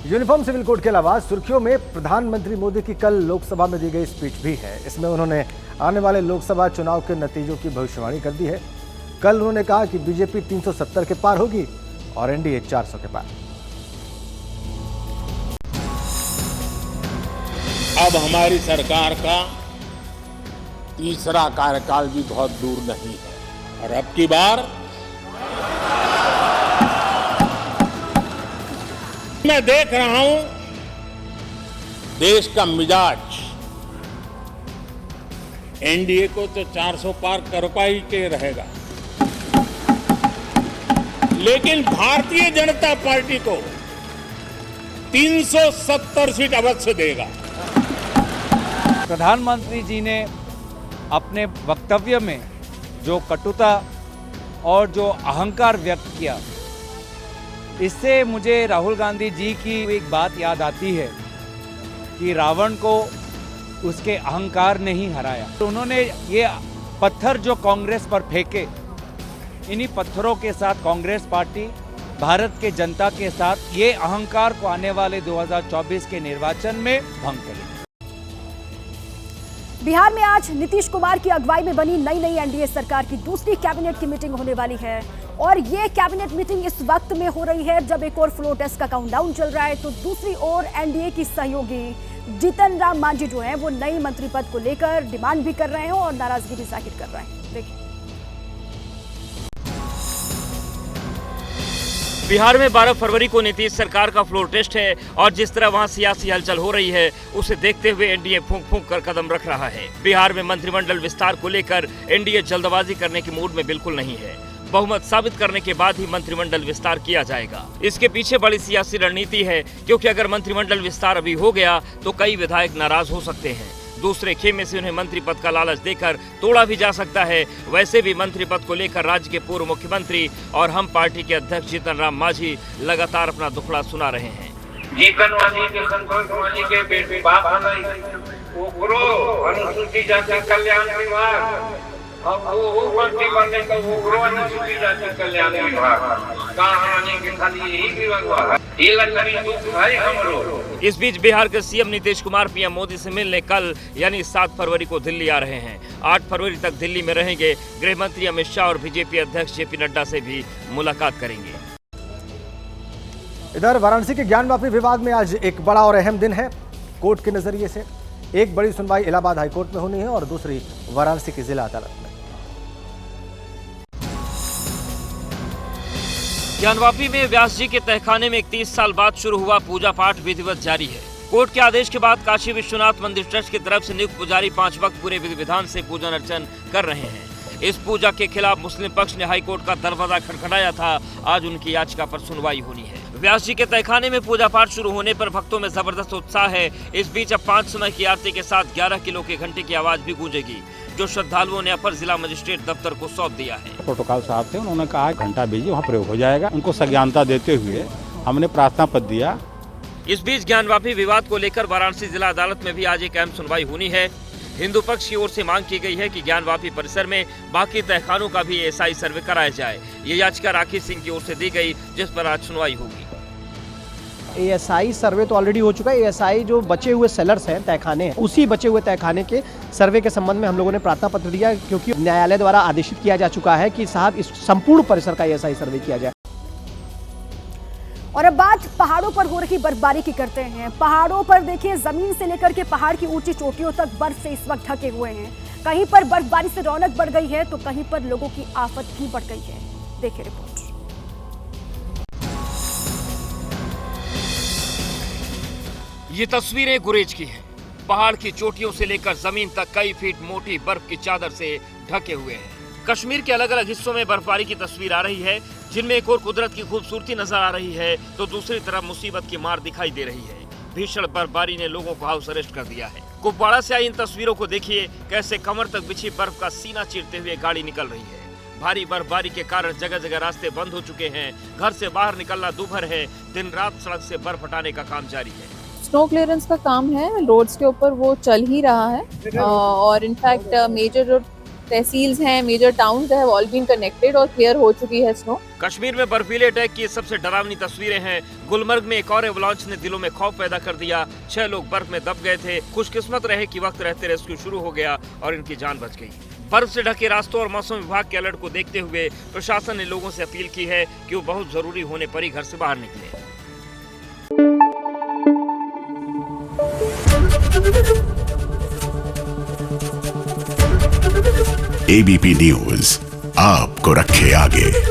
Uniform civil code के अलावा सुर्खियों में प्रधानमंत्री मोदी की कल लोकसभा में दी गई स्पीच भी है। इसमें उन्होंने आने वाले लोकसभा चुनाव के नतीजों की भविष्यवाणी कर दी है। कल उन्होंने कहा कि बीजेपी 370 के पार होगी और एनडीए 400 के पार। अब हमारी सरकार का तीसरा कार्यकाल भी बहुत दूर नहीं है और अब की बार मैं देख रहा हूं देश का मिजाज एनडीए को तो 400 पार कर पाई के रहेगा, लेकिन भारतीय जनता पार्टी को 370 सीट अवश्य देगा। प्रधानमंत्री जी ने अपने वक्तव्य में जो कटुता और जो अहंकार व्यक्त किया, इससे मुझे राहुल गांधी जी की एक बात याद आती है कि रावण को उसके अहंकार ने ही हराया। तो उन्होंने ये पत्थर जो कांग्रेस पर फेंके, इन्हीं पत्थरों के साथ कांग्रेस पार्टी भारत के जनता के साथ ये अहंकार को आने वाले 2024 के निर्वाचन में भंग करेगी। बिहार में आज नीतीश कुमार की अगुवाई में बनी नई एनडीए सरकार की दूसरी कैबिनेट की मीटिंग होने वाली है और ये कैबिनेट मीटिंग इस वक्त में हो रही है जब एक और फ्लोर टेस्ट का काउंटडाउन चल रहा है, तो दूसरी ओर एनडीए की सहयोगी जीतन राम मांझी जो है वो नई मंत्री पद को लेकर डिमांड भी कर रहे हैं और नाराजगी भी जाहिर कर रहे हैं। देखिए, बिहार में 12 फरवरी को नीतीश सरकार का फ्लोर टेस्ट है और जिस तरह वहां सियासी हलचल हो रही है उसे देखते हुए एनडीए फूंक फूंक कर कदम रख रहा है। बिहार में मंत्रिमंडल विस्तार को लेकर एनडीए जल्दबाजी करने के मूड में बिल्कुल नहीं है। बहुमत साबित करने के बाद ही मंत्रिमंडल विस्तार किया जाएगा। इसके पीछे बड़ी सियासी रणनीति है, क्योंकि अगर मंत्रिमंडल विस्तार अभी हो गया तो कई विधायक नाराज हो सकते हैं। दूसरे खेमे से उन्हें मंत्री पद का लालच देकर तोड़ा भी जा सकता है। वैसे भी मंत्री पद को लेकर राज्य के पूर्व मुख्यमंत्री और हम पार्टी के अध्यक्ष जीतन राम मांझी लगातार अपना दुखड़ा सुना रहे हैं। जीतन मांझी के संतोष मांझी के बेटे बाप अनुसूचित जाति कल्याण विभाग, अब वो मंत्री बनने का वो अनुसूचित जाति कल्याण विभाग कहाँ आने के खाली यही विभाग हुआ है। इस बीच बिहार के सीएम नीतीश कुमार पीएम मोदी से मिलने कल यानी 7 फरवरी को दिल्ली आ रहे हैं। 8 फरवरी तक दिल्ली में रहेंगे। गृह मंत्री अमित शाह और बीजेपी अध्यक्ष जेपी नड्डा से भी मुलाकात करेंगे। इधर वाराणसी के ज्ञानवापी विवाद में आज एक बड़ा और अहम दिन है। कोर्ट के नजरिए से एक बड़ी सुनवाई इलाहाबाद हाईकोर्ट में होनी है और दूसरी वाराणसी की जिला अदालत में। ज्ञानवापी में व्यास जी के तहखाने में 31 साल बाद शुरू हुआ पूजा पाठ विधिवत जारी है। कोर्ट के आदेश के बाद काशी विश्वनाथ मंदिर ट्रस्ट की तरफ से नियुक्त पुजारी 5 वक्त पूरे विधि विधान से पूजन अर्चन कर रहे हैं। इस पूजा के खिलाफ मुस्लिम पक्ष ने हाईकोर्ट का दरवाजा खटखटाया था। आज उनकी याचिका पर सुनवाई होनी है। व्यास जी के तहखाने में पूजा पाठ शुरू होने पर भक्तों में जबरदस्त उत्साह है। इस बीच अब 5 समय की आरती के साथ 11 किलो के घंटे की आवाज भी गूंजेगी, जो श्रद्धालुओं ने अपर जिला मजिस्ट्रेट दफ्तर को सौंप दिया है। प्रोटोकॉल साहब थे, उन्होंने कहा घंटा भेजिए, वहाँ प्रयोग हो जाएगा। उनको संज्ञानता देते हुए हमने प्रार्थना पत्र दिया। इस बीच ज्ञानवापी विवाद को लेकर वाराणसी जिला अदालत में भी आज एक अहम सुनवाई होनी है। हिंदू पक्ष की ओर से मांग की गई है कि ज्ञानवापी परिसर में बाकी तहखानों का भी एएसआई सर्वे कराया जाए। ये याचिका राखी सिंह की ओर से दी गई, जिस पर आज सुनवाई होगी। एएसआई सर्वे तो ऑलरेडी हो चुका है। एएसआई जो बचे हुए सेलर्स हैं, तहखाने हैं, उसी बचे हुए तहखाने के सर्वे के संबंध में हम लोगों ने प्रार्थना पत्र दिया, क्योंकि न्यायालय द्वारा आदेशित किया जा चुका है कि साहब इस संपूर्ण परिसर का एएसआई सर्वे किया जाए। और अब बात पहाड़ों पर हो रही बर्फबारी की करते हैं। पहाड़ों पर देखिए, जमीन से लेकर के पहाड़ की ऊंची चोटियों तक बर्फ से इस वक्त ढके हुए हैं। कहीं पर बर्फबारी से रौनक बढ़ गई है तो कहीं पर लोगों की आफत भी बढ़ गई है। देखिए रिपोर्ट। ये तस्वीरें गुरेज की हैं। पहाड़ की चोटियों से लेकर जमीन तक कई फीट मोटी बर्फ की चादर से ढके हुए हैं। कश्मीर के अलग अलग हिस्सों में बर्फबारी की तस्वीर आ रही है, जिनमें एक और कुदरत की खूबसूरती नजर आ रही है तो दूसरी तरफ मुसीबत की मार दिखाई दे रही है। भीषण बर्फबारी ने लोगों को हाउस अरेस्ट कर दिया है। कुपवाड़ा से आई इन तस्वीरों को देखिए, कैसे कमर तक बिछी बर्फ का सीना चीरते हुए गाड़ी निकल रही है। भारी बर्फबारी के कारण जगह जगह रास्ते बंद हो चुके हैं। घर से बाहर निकलना दूभर है। दिन रात सड़क से बर्फ हटाने का काम जारी है। स्नो क्लियरेंस का काम है रोड्स के ऊपर, वो चल ही रहा है और इनफैक्ट मेजर रोड तहसील्स हैं, major towns have all been connected और क्लियर हो चुकी है स्नो। कश्मीर में बर्फीले अटैक की सबसे डरावनी तस्वीरें हैं। गुलमर्ग में एक और एवलांच ने दिलों में खौफ पैदा कर दिया। 6 लोग बर्फ में दब गए थे। खुशकिस्मत रहे कि वक्त रहते रेस्क्यू शुरू हो गया और इनकी जान बच गई। बर्फ से ढके रास्तों और मौसम विभाग के अलर्ट को देखते हुए प्रशासन ने लोगों से अपील की है कि वो बहुत जरूरी होने पर ही घर से बाहर निकले। एबीपी न्यूज आपको रखे आगे।